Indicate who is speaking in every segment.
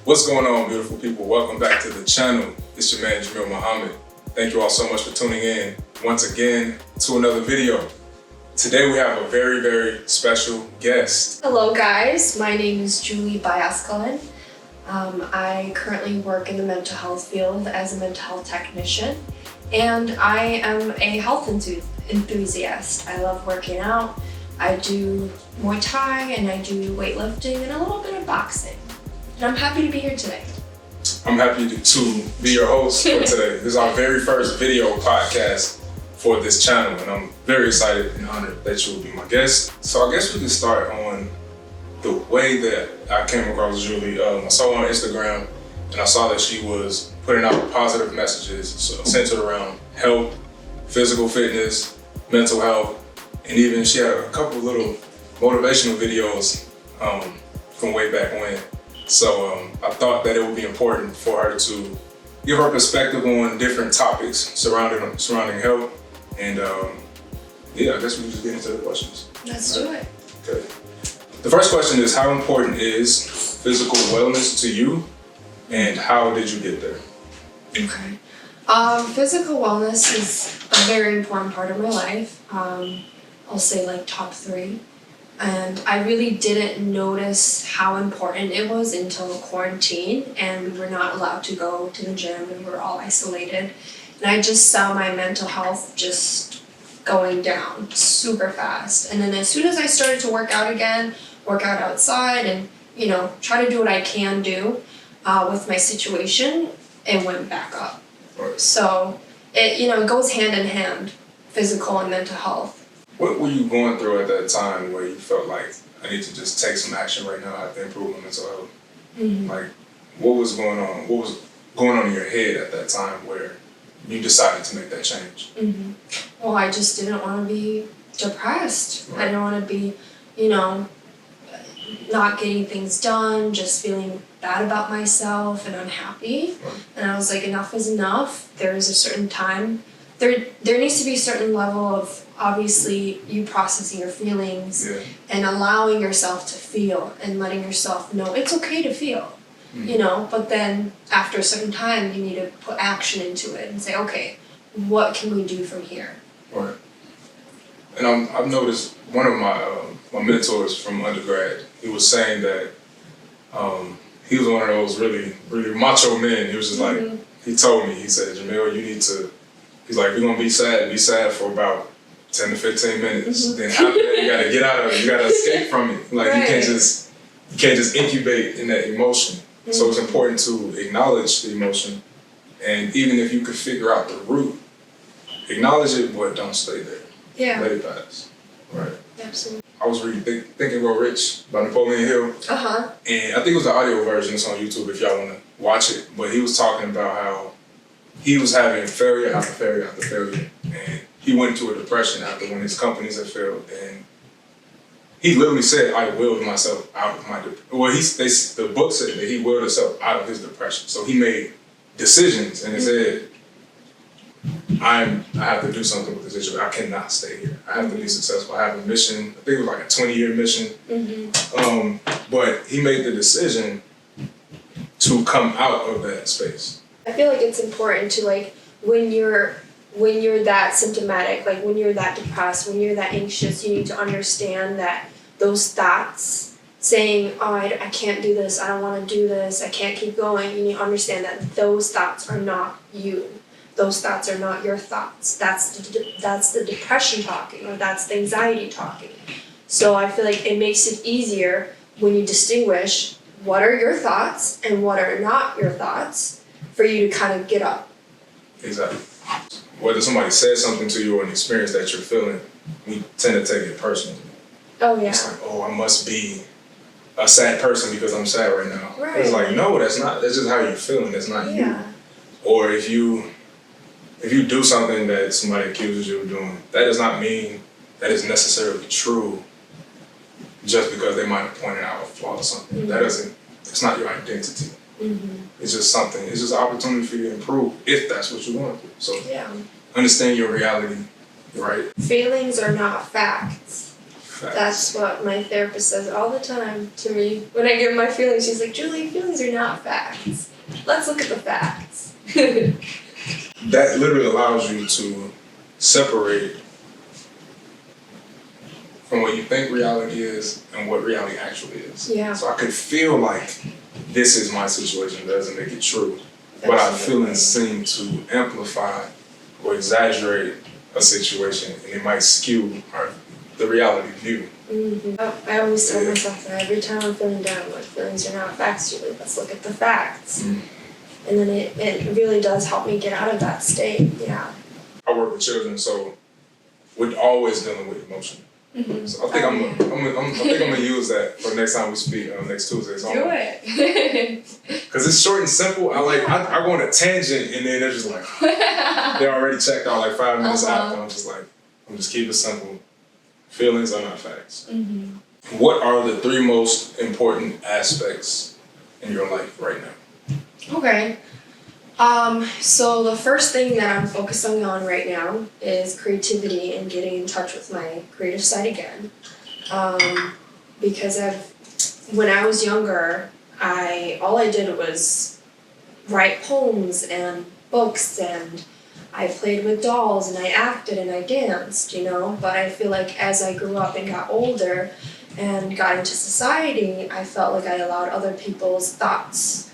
Speaker 1: What's going on, beautiful people? Welcome back to the channel. It's your man, Jamil Muhammad. Thank you all so much for tuning in once again to another video. Today we have a very, very special guest.
Speaker 2: Hello guys, my name is Julie Bayaskalan. I currently work in the mental health field as a mental health technician, and I am a health enthusiast. I love working out. I do Muay Thai and I do weightlifting and a little bit of boxing. And I'm happy to be here today.
Speaker 1: I'm happy to be your host for today. This is our very first video podcast for this channel, and I'm very excited and honored that you will be my guest. So I guess we can start on the way that I came across Julie. I saw her on Instagram, and I saw that she was putting out positive messages centered around health, physical fitness, mental health, and even she had a couple little motivational videos from way back when. So I thought that it would be important for her to give her perspective on different topics surrounding health. And yeah, I guess we can just get into the questions.
Speaker 2: Let's do it.
Speaker 1: Okay. The first question is, how important is physical wellness to you, and how did you get there?
Speaker 2: Okay. Physical wellness is a very important part of my life. I'll say like top 3. And I really didn't notice how important it was until quarantine, and we were not allowed to go to the gym and we were all isolated. And I just saw my mental health just going down super fast. And then as soon as I started to work out again, work out outside and, try to do what I can do with my situation, it went back up.
Speaker 1: Right.
Speaker 2: So it goes hand in hand, physical and mental health.
Speaker 1: What were you going through at that time where you felt like, I need to just take some action right now, I have to improve my mental health? Mm-hmm. Like, what was going on? What was going on in your head at that time where you decided to make that change?
Speaker 2: Mm-hmm. Well, I just didn't want to be depressed. Right. I didn't want to be, not getting things done, just feeling bad about myself and unhappy. Right. And I was like, enough is enough. There is a certain time. There needs to be a certain level of, obviously, you processing your feelings and allowing yourself to feel and letting yourself know it's okay to feel, but then after a certain time, you need to put action into it and say, okay, what can we do from here?
Speaker 1: Right. And I've noticed one of my mentors from undergrad, he was saying that he was one of those really, really macho men. He was just like, he told me, he said, Jamil, you need to, he's like, you're going to be sad for about 10 to 15 minutes. Mm-hmm. Then after that, you gotta get out of it. You gotta escape from it. Like right. you can't just incubate in that emotion. Mm-hmm. So it's important to acknowledge the emotion, and even if you could figure out the root, acknowledge it, but don't stay there.
Speaker 2: Yeah.
Speaker 1: Let it pass. Right.
Speaker 2: Absolutely.
Speaker 1: I was reading Think and Grow Rich by Napoleon Hill. And I think it was the audio version. It's on YouTube if y'all wanna watch it. But he was talking about how he was having failure after failure after failure, and he went into a depression after one of his companies had failed, and he literally said, I willed myself out of my depression. Well, the book said that he willed himself out of his depression. So he made decisions and he said, I have to do something with this issue. I cannot stay here. I have to be successful. I have a mission. I think it was like a 20-year mission. Mm-hmm. But he made the decision to come out of that space.
Speaker 2: I feel like it's important to when you're that symptomatic, like when you're that depressed, when you're that anxious, you need to understand that those thoughts saying, oh, I can't do this, I don't want to do this, I can't keep going, you need to understand that those thoughts are not you. Those thoughts are not your thoughts. That's the depression talking, or that's the anxiety talking. So I feel like it makes it easier when you distinguish what are your thoughts and what are not your thoughts for you to kind of get up.
Speaker 1: Exactly. Whether somebody says something to you or an experience that you're feeling, we tend to take it personally.
Speaker 2: Oh, yeah.
Speaker 1: It's like, oh, I must be a sad person because I'm sad right now.
Speaker 2: Right.
Speaker 1: It's like, no, that's not. That's just how you're feeling. That's not you. Or if you do something that somebody accuses you of doing, that does not mean that it's necessarily true just because they might have pointed out a flaw or something. Mm-hmm. It's not your identity. Mm-hmm. It's just something. It's just an opportunity for you to improve if that's what you want to do. So understand your reality, right?
Speaker 2: Feelings are not facts. That's what my therapist says all the time to me. When I give my feelings, she's like, Julie, feelings are not facts. Let's look at the facts.
Speaker 1: That literally allows you to separate from what you think reality is and what reality actually is.
Speaker 2: Yeah.
Speaker 1: So I could feel like this is my situation, doesn't make it true. But our feelings seem to amplify or exaggerate a situation, and it might skew the reality view.
Speaker 2: Mm-hmm. I always tell myself that every time I'm feeling down, like feelings are not facts, Julie. Let's look at the facts. And then it really does help me get out of that state. Yeah.
Speaker 1: I work with children, so we're always dealing with emotion. So I think I'm gonna use that for next time we speak next Tuesday. So
Speaker 2: do it.
Speaker 1: Cause it's short and simple. I go on a tangent and then they're just like they're already checked out like 5 minutes after. I'm just keep it simple. Feelings are not facts. What are the 3 most important aspects in your life right now?
Speaker 2: Okay. So the first thing that I'm focusing on right now is creativity and getting in touch with my creative side again. Because when I was younger, all I did was write poems and books, and I played with dolls and I acted and I danced, but I feel like as I grew up and got older and got into society, I felt like I allowed other people's thoughts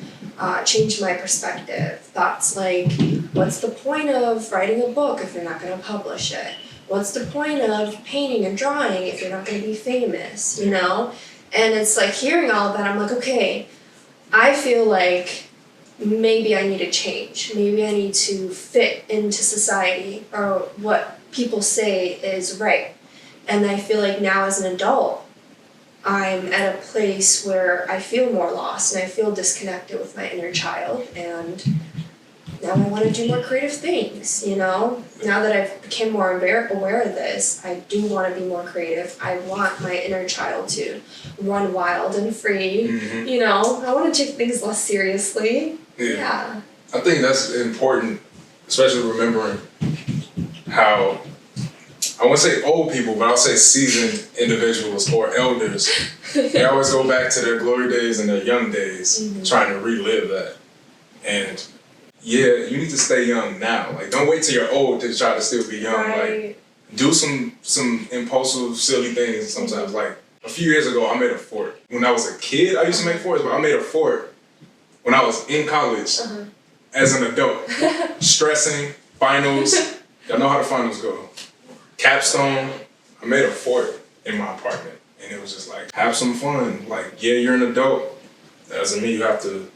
Speaker 2: change my perspective. Thoughts like, what's the point of writing a book if you're not going to publish it? What's the point of painting and drawing if you're not going to be famous, And it's like hearing all of that, I'm like, okay, I feel like maybe I need to change. Maybe I need to fit into society or what people say is right. And I feel like now as an adult, I'm at a place where I feel more lost and I feel disconnected with my inner child, and now I want to do more creative things, Now that I've become more aware of this, I do want to be more creative. I want my inner child to run wild and free, I want to take things less seriously. Yeah.
Speaker 1: I think that's important, especially remembering how, I won't say old people, but I'll say seasoned individuals or elders. They always go back to their glory days and their young days, trying to relive that. And yeah, you need to stay young now. Like, don't wait till you're old to try to still be young.
Speaker 2: Right.
Speaker 1: Like, do some impulsive, silly things sometimes. Like, a few years ago, I made a fort. When I was a kid, I used to make forts, but I made a fort when I was in college as an adult. Stressing, finals. Y'all know how the finals go. Capstone. I made a fort in my apartment. And it was just like, have some fun. Like, yeah, you're an adult. That doesn't mean you have to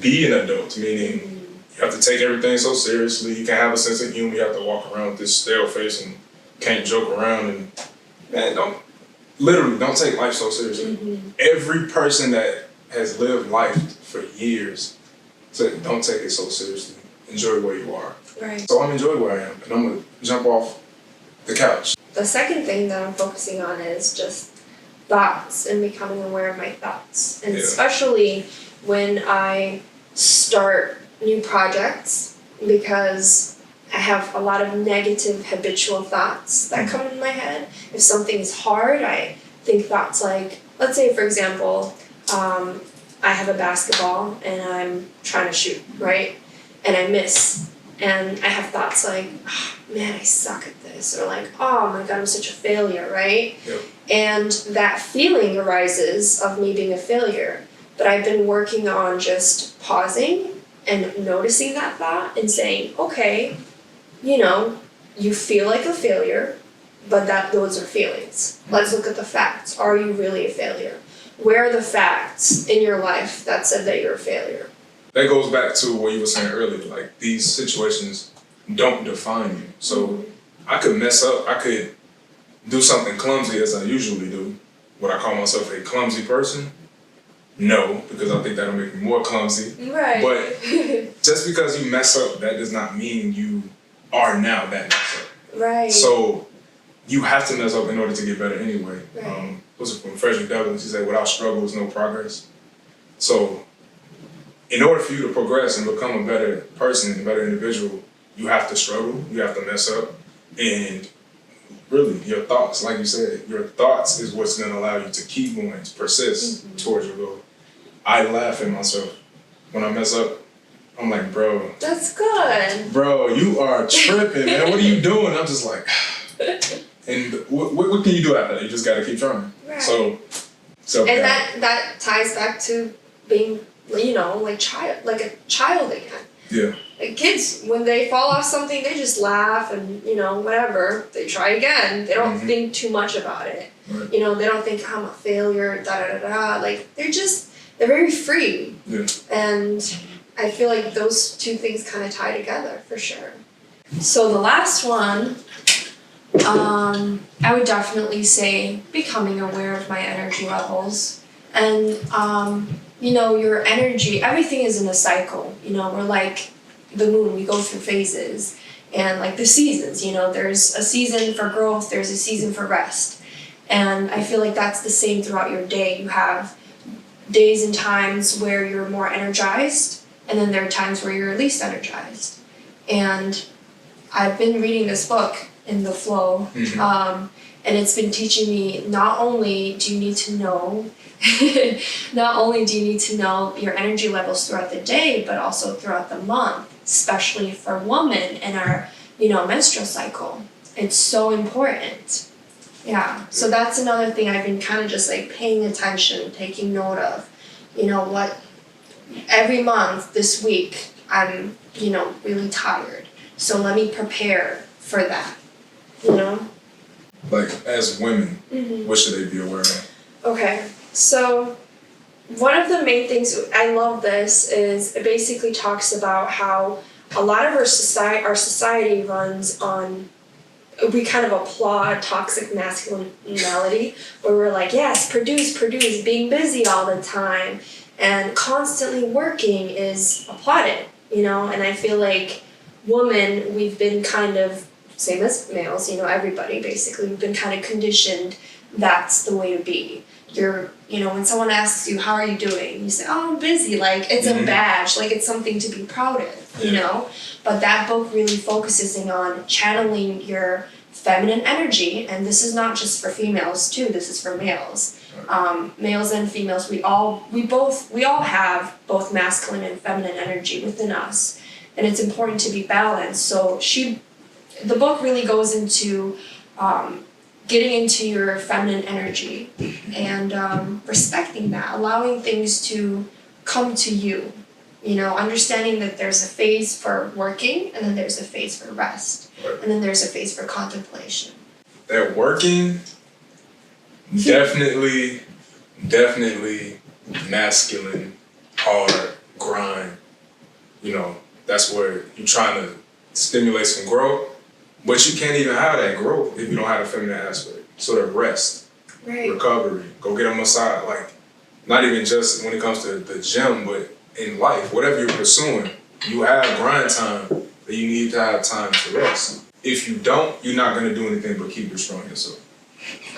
Speaker 1: be an adult, meaning you have to take everything so seriously. You can't have a sense of humor. You have to walk around with this stale face and can't joke around. And man, don't take life so seriously. Every person that has lived life for years said, don't take it so seriously. Enjoy where you are.
Speaker 2: Right.
Speaker 1: So I'm enjoying where I am, and I'm gonna jump off the couch.
Speaker 2: The second thing that I'm focusing on is just thoughts and becoming aware of my thoughts. And especially when I start new projects, because I have a lot of negative habitual thoughts that come in my head. If something is hard, I think thoughts like, let's say for example, I have a basketball and I'm trying to shoot, right? And I miss. And I have thoughts like, oh, man, I suck at this. Or like, oh my God, I'm such a failure, right?
Speaker 1: Yep.
Speaker 2: And that feeling arises of me being a failure. But I've been working on just pausing and noticing that thought and saying, okay, you feel like a failure, but those are feelings. Let's look at the facts. Are you really a failure? Where are the facts in your life that said that you're a failure?
Speaker 1: That goes back to what you were saying earlier, like these situations don't define you. So I could mess up, I could do something clumsy as I usually do. Would I call myself a clumsy person? No, because I think that'll make me more clumsy.
Speaker 2: Right.
Speaker 1: But just because you mess up, that does not mean you are now that mess up.
Speaker 2: Right.
Speaker 1: So you have to mess up in order to get better anyway.
Speaker 2: Right.
Speaker 1: This is from Frederick Douglass. He said, without struggle is no progress. So in order for you to progress and become a better person, a better individual, you have to struggle, you have to mess up, and really your thoughts. Like you said, your thoughts is what's going to allow you to keep going, to persist towards your goal. I laugh at myself when I mess up. I'm like, bro.
Speaker 2: That's good.
Speaker 1: Bro, you are tripping, man. What are you doing? I'm just like, and what can you do after that? You just got to keep trying.
Speaker 2: Right.
Speaker 1: So
Speaker 2: and that ties back to being, you know, like a child again.
Speaker 1: Yeah.
Speaker 2: Like kids, when they fall off something, they just laugh and, you know, whatever. They try again. They don't think too much about it.
Speaker 1: Right.
Speaker 2: You know, they don't think I'm a failure, da-da-da-da. Like, they're very free.
Speaker 1: Yeah.
Speaker 2: And I feel like those two things kind of tie together, for sure. So the last one, I would definitely say becoming aware of my energy levels. And, you know, your energy, everything is in a cycle. You know, we're like the moon, we go through phases. And like the seasons, you know, there's a season for growth, there's a season for rest. And I feel like that's the same throughout your day. You have days and times where you're more energized, and then there are times where you're least energized. And I've been reading this book, In the Flow, and it's been teaching me not only do you need to know your energy levels throughout the day, but also throughout the month, especially for women in our, you know, menstrual cycle. It's so important. Yeah, so that's another thing I've been kind of just like paying attention, taking note of. You know what, every month this week I'm, you know, really tired. So let me prepare for that, you know?
Speaker 1: Like, as women, what should they be aware of?
Speaker 2: Okay, so one of the main things, I love this, is it basically talks about how a lot of our society runs on, we kind of applaud toxic masculinity, where we're like, yes, produce, being busy all the time, and constantly working is applauded, you know? And I feel like women, we've been kind of, same as males, you know, everybody basically, we've been kind of conditioned that's the way to be. You're, you know, when someone asks you, how are you doing? You say, oh, I'm busy. Like, it's a badge. Like, it's something to be proud of, you know? But that book really focuses on channeling your feminine energy, and this is not just for females, too. This is for males. Males and females, we all have both masculine and feminine energy within us. And it's important to be balanced. So the book really goes into getting into your feminine energy and respecting that, allowing things to come to you. You know, understanding that there's a phase for working, and then there's a phase for rest, and then there's a phase for contemplation.
Speaker 1: That working, definitely masculine, hard, grind. You know, that's where you're trying to stimulate some growth. But you can't even have that growth if you don't have the feminine aspect. So the rest, recovery, go get a massage. Like, not even just when it comes to the gym, but in life, whatever you're pursuing, you have grind time, but you need to have time to rest. If you don't, you're not going to do anything but keep destroying yourself.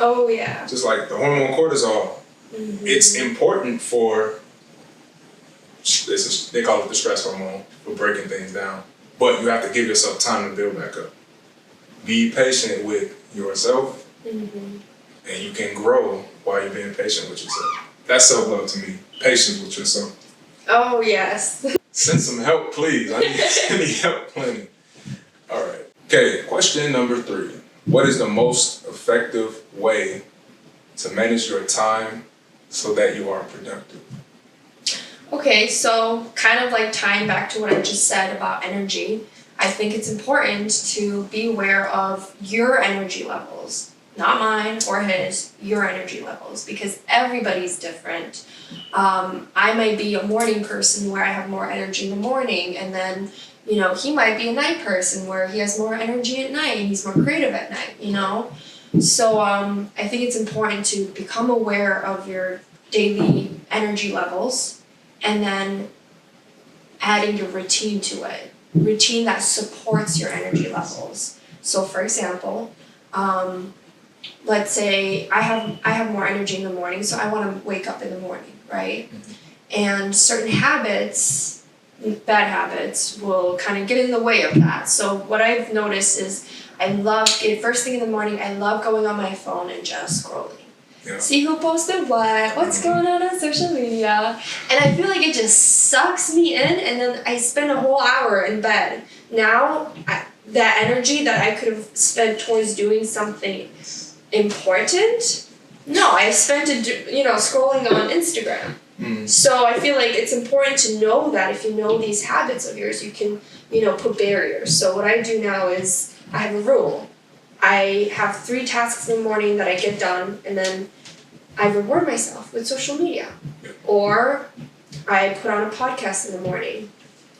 Speaker 2: Oh, yeah.
Speaker 1: Just like the hormone cortisol, it's important for, they call it the stress hormone, for breaking things down. But you have to give yourself time to build back up. Be patient with yourself, and you can grow while you're being patient with yourself. That's self-love to me. Patience with yourself.
Speaker 2: Oh, yes.
Speaker 1: Send some help, please. I need help plenty. All right. Okay, question number 3. What is the most effective way to manage your time so that you are productive?
Speaker 2: Okay, so kind of like tying back to what I just said about energy, I think it's important to be aware of your energy levels. Not mine or his, your energy levels, because everybody's different. I might be a morning person where I have more energy in the morning, and then, you know, he might be a night person where he has more energy at night and he's more creative at night, you know? So I think it's important to become aware of your daily energy levels and then adding your routine to it. Routine that supports your energy levels. So for example, let's say I have more energy in the morning, so I want to wake up in the morning, right? And certain habits bad habits will kind of get in the way of that. So what I've noticed is first thing in the morning, I love going on my phone and just scrolling.
Speaker 1: Yeah.
Speaker 2: See who posted what's going on social media. And I feel like it just sucks me in, and then I spend a whole hour in bed. Now, that energy that I could have spent towards doing something important, no, I spent it, scrolling on Instagram. So I feel like it's important to know that if you know these habits of yours, you can, put barriers. So what I do now is I have a rule. I have 3 tasks in the morning that I get done, and then I reward myself with social media. Or I put on a podcast in the morning.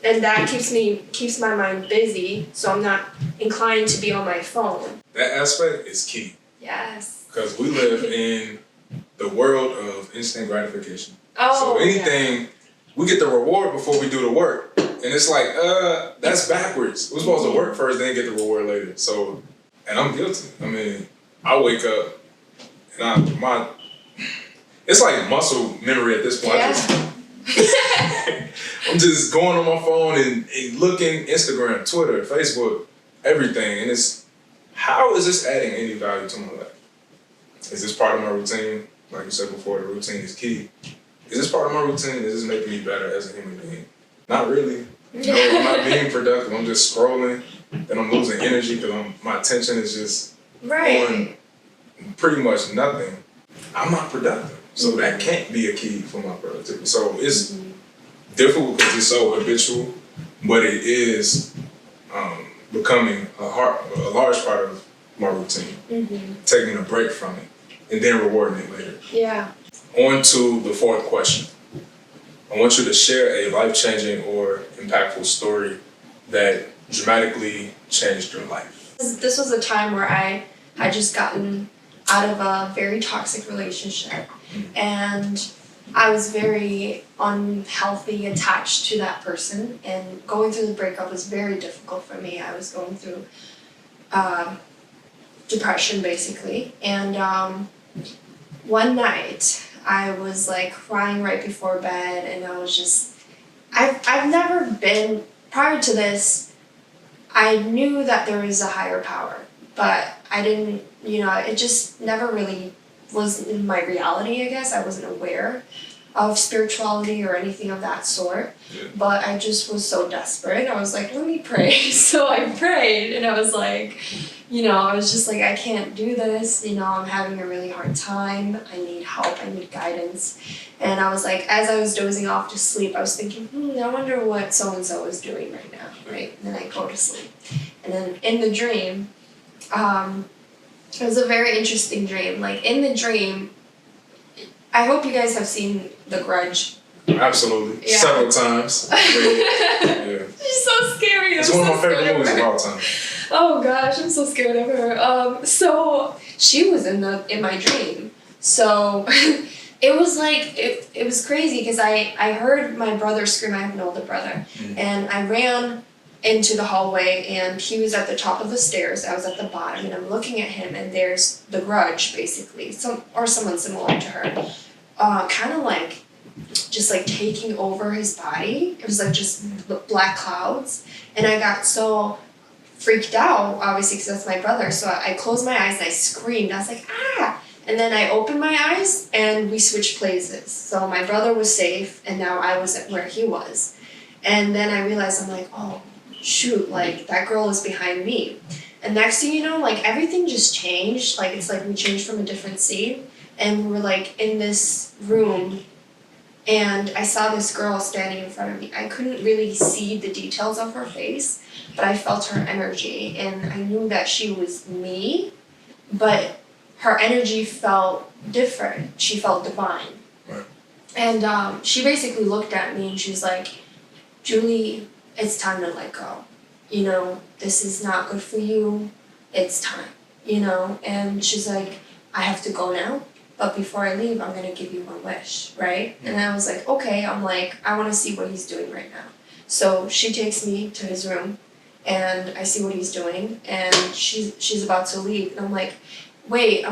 Speaker 2: And that keeps my mind busy, so I'm not inclined to be on my phone.
Speaker 1: That aspect is key.
Speaker 2: Yes.
Speaker 1: Because we live in the world of instant gratification.
Speaker 2: Oh,
Speaker 1: so anything, we get the reward before we do the work. And it's like, that's backwards. We're supposed to work first, then get the reward later. So, and I'm guilty. I mean, I wake up and it's like muscle memory at this point.
Speaker 2: Yeah.
Speaker 1: I'm just going on my phone and looking Instagram, Twitter, Facebook, everything. And how is this adding any value to my life? Is this part of my routine? Like you said before, the routine is key. Is this part of my routine? Is this making me better as a human being? Not really. No, I'm not being productive. I'm just scrolling. Then I'm losing energy because my attention is just on pretty much nothing. I'm not productive. So that can't be a key for my productivity. So it's difficult because it's so habitual, but it is becoming a large part of my routine. Taking a break from it and then rewarding it later.
Speaker 2: Yeah.
Speaker 1: On to the 4th question. I want you to share a life-changing or impactful story that dramatically changed your life.
Speaker 2: This was a time where I had just gotten out of a very toxic relationship, and I was very unhealthy attached to that person, and going through the breakup was very difficult for me. I was going through depression, basically, and one night I was like crying right before bed, and I was just, I've never been, prior to this, I knew that there was a higher power, but I didn't, it just never really was in my reality, I guess. I wasn't aware of spirituality or anything of that sort, but I just was so desperate. I was like, let me pray. So I prayed, and I was like, I was just like, I can't do this, I'm having a really hard time, I need help, I need guidance. And I was like, as I was dozing off to sleep, I was thinking, I wonder what so-and-so is doing right now, right? And then I go to sleep. And then in the dream, it was a very interesting dream. Like, in the dream, I hope you guys have seen The Grudge.
Speaker 1: Absolutely. Yeah. Several times. Yeah.
Speaker 2: She's so scary.
Speaker 1: It's one of my favorite movies of all time.
Speaker 2: Oh gosh, I'm so scared of her. So she was in my dream. So it was like, it was crazy because I heard my brother scream. I have an older brother. And I ran into the hallway, and he was at the top of the stairs. I was at the bottom, and I'm looking at him, and there's the Grudge, basically, someone similar to her, kind of like just like taking over his body. It was like just black clouds, and I got so freaked out, obviously, because that's my brother. So I closed my eyes and I screamed. I was like, ah! And then I opened my eyes, and we switched places. So my brother was safe, and now I was at where he was. And then I realized, I'm like, oh, shoot, like, that girl is behind me. And next thing you know, like, everything just changed. Like, it's like we changed from a different scene, and we were, like, in this room, and I saw this girl standing in front of me. I couldn't really see the details of her face, but I felt her energy, and I knew that she was me, but her energy felt different. She felt divine.
Speaker 1: Right.
Speaker 2: And she basically looked at me, and she's like, Julie, it's time to let go. This is not good for you. It's time, And she's like, I have to go now, but before I leave, I'm going to give you one wish, right? And I was like, okay. I'm like, I want to see what he's doing right now. So she takes me to his room, and I see what he's doing, and she's about to leave. And I'm like, wait,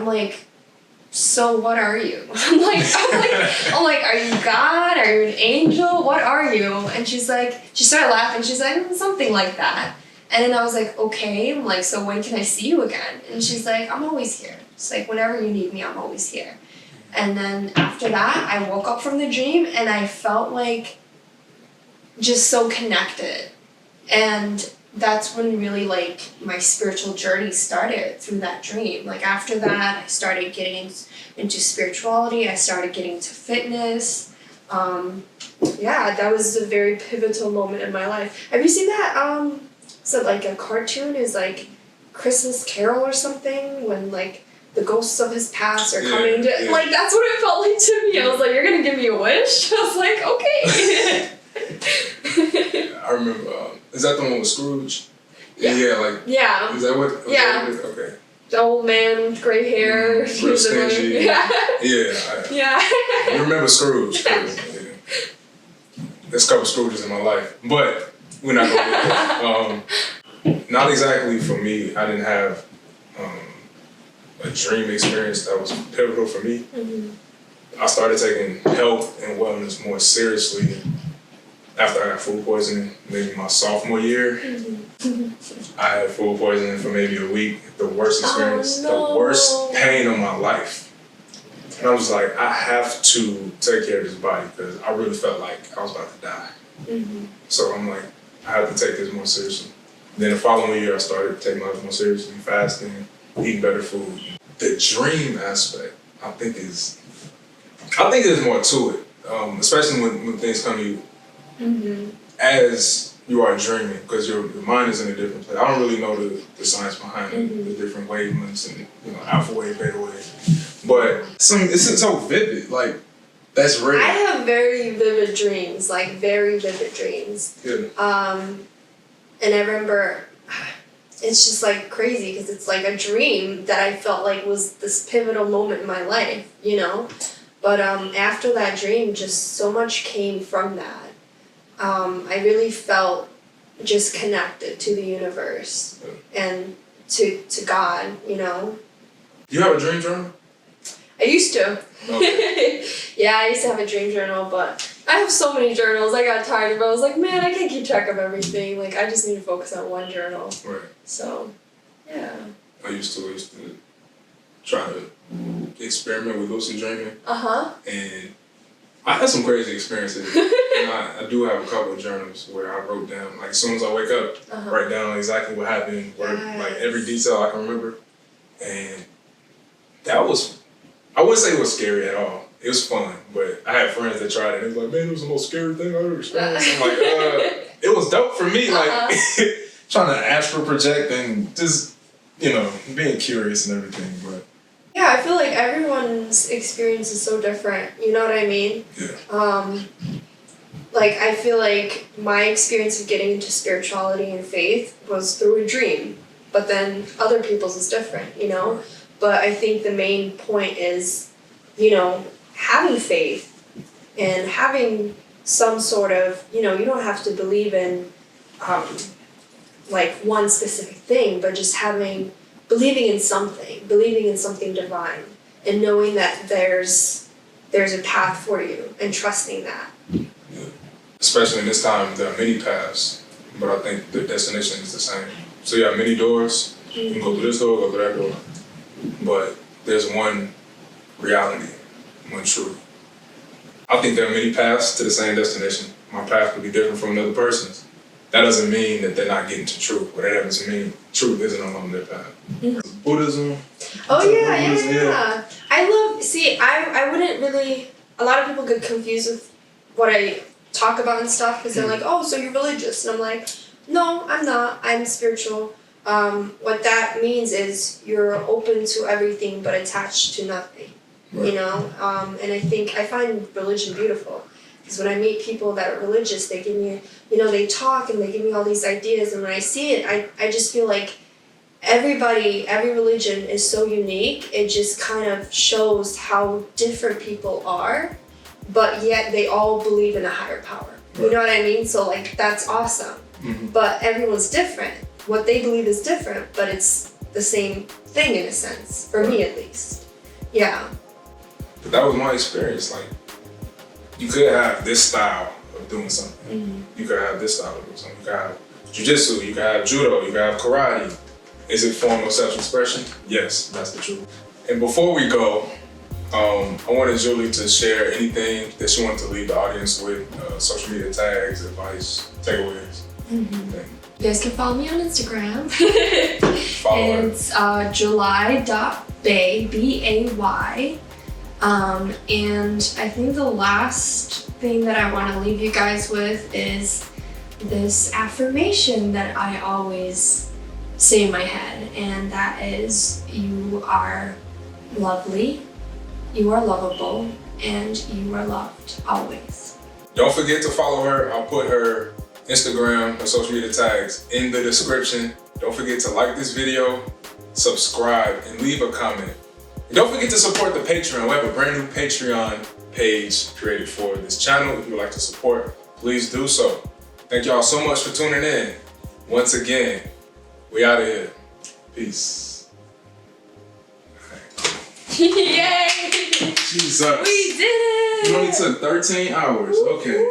Speaker 2: so what are you? I'm like, are you God? Are you an angel? What are you? And she started laughing. She's like, something like that. And then I was like, okay. I'm like, so when can I see you again? And she's like, I'm always here. It's like, whenever you need me, I'm always here. And then after that, I woke up from the dream and I felt like just so connected. And that's when really like my spiritual journey started, through that dream. Like after that, I started getting into spirituality. I started getting into fitness. That was a very pivotal moment in my life. Have you seen that? So like a cartoon is like Christmas Carol or something, when like the ghosts of his past are coming to, like that's what it felt like to me. I was like, you're gonna give me a wish? I was like, okay.
Speaker 1: I remember, is that the one with Scrooge?
Speaker 2: Yeah. Yeah.
Speaker 1: Is that what?
Speaker 2: Yeah.
Speaker 1: Okay.
Speaker 2: The old man with gray hair.
Speaker 1: Real stingy.
Speaker 2: Yeah.
Speaker 1: I remember Scrooge. There's a couple Scrooges in my life, but we're not going to do that. Not exactly for me. I didn't have a dream experience that was pivotal for me. Mm-hmm. I started taking health and wellness more seriously after I got food poisoning, maybe my sophomore year. Mm-hmm. I had food poisoning for maybe a week. The worst experience, the worst pain of my life. And I was like, I have to take care of this body because I really felt like I was about to die. Mm-hmm. So I'm like, I have to take this more seriously. Then the following year, I started taking my life more seriously, fasting, eating better food. The dream aspect, I think there's more to it, especially when things come to you. Mm-hmm. As you are dreaming, because your mind is in a different place. I don't really know the science behind it, the different wavelengths and alpha wave, beta wave, but it's so vivid. Like that's rare.
Speaker 2: I have very vivid dreams, like very vivid dreams. Yeah. And I remember, it's just like crazy because it's like a dream that I felt like was this pivotal moment in my life, But after that dream, just so much came from that. I really felt just connected to the universe and to God,
Speaker 1: You have a dream journal?
Speaker 2: I used to.
Speaker 1: Okay.
Speaker 2: Yeah, I used to have a dream journal, but I have so many journals. I got tired of it. I was like, man, I can't keep track of everything. Like, I just need to focus on one journal.
Speaker 1: Right.
Speaker 2: So, yeah.
Speaker 1: I used to try to experiment with lucid dreaming.
Speaker 2: Uh-huh.
Speaker 1: And I had some crazy experiences. And I do have a couple of journals where I wrote down, like as soon as I wake up, write down exactly what happened, like every detail I can remember. And that was, I wouldn't say it was scary at all. It was fun, but I had friends that tried it and they was like, man, it was the most scary thing I ever experienced. I'm like, it was dope for me, like trying to astral project and just, being curious and everything, but.
Speaker 2: Yeah, I feel like everyone's experience is so different. You know what I mean?
Speaker 1: Yeah.
Speaker 2: Like, I feel like my experience of getting into spirituality and faith was through a dream. But then other people's is different, But I think the main point is, having faith and having some sort of, you don't have to believe in, like, one specific thing, but just believing in something divine, and knowing that there's a path for you, and trusting that.
Speaker 1: Yeah. Especially in this time, there are many paths, but I think the destination is the same. So you have many doors. You can go through this door, go through that door, but there's one reality, one truth. I think there are many paths to the same destination. My path could be different from another person's. That doesn't mean that they're not getting to truth, but that doesn't mean truth isn't along their path. Mm-hmm. Buddhism.
Speaker 2: Oh yeah. I wouldn't really, a lot of people get confused with what I talk about and stuff, because they're like, oh, so you're religious. And I'm like, no, I'm not. I'm spiritual. What that means is you're open to everything but attached to nothing, right. And I find religion beautiful. Because when I meet people that are religious, they give me, they talk and they give me all these ideas. And when I see it, I just feel like every religion is so unique. It just kind of shows how different people are, but yet they all believe in a higher power. Right. You know what I mean? So, like, that's awesome. Mm-hmm. But everyone's different. What they believe is different, but it's the same thing in a sense, for me at least. Yeah.
Speaker 1: But that was my experience. Like, you could have this style of doing something. You could have this style of doing something. You could have jiu-jitsu, you could have judo, you could have karate. Is it form of self-expression? Yes, that's the truth. And before we go, I wanted Julie to share anything that she wanted to leave the audience with, social media tags, advice, takeaways.
Speaker 2: You guys can follow me on Instagram.
Speaker 1: Follow her.
Speaker 2: It's july.bay, B-A-Y. And I think the last thing that I want to leave you guys with is this affirmation that I always say in my head, and that is, you are lovely, you are lovable, and you are loved always.
Speaker 1: Don't forget to follow her. I'll put her Instagram, her social media tags in the description. Don't forget to like this video, subscribe, and leave a comment. And don't forget to support the Patreon. We have a brand new Patreon page created for this channel. If you would like to support, please do so. Thank y'all so much for tuning in. Once again, we out of here. Peace.
Speaker 2: Yay!
Speaker 1: Jesus.
Speaker 2: We did it!
Speaker 1: It only took 13 hours. Okay.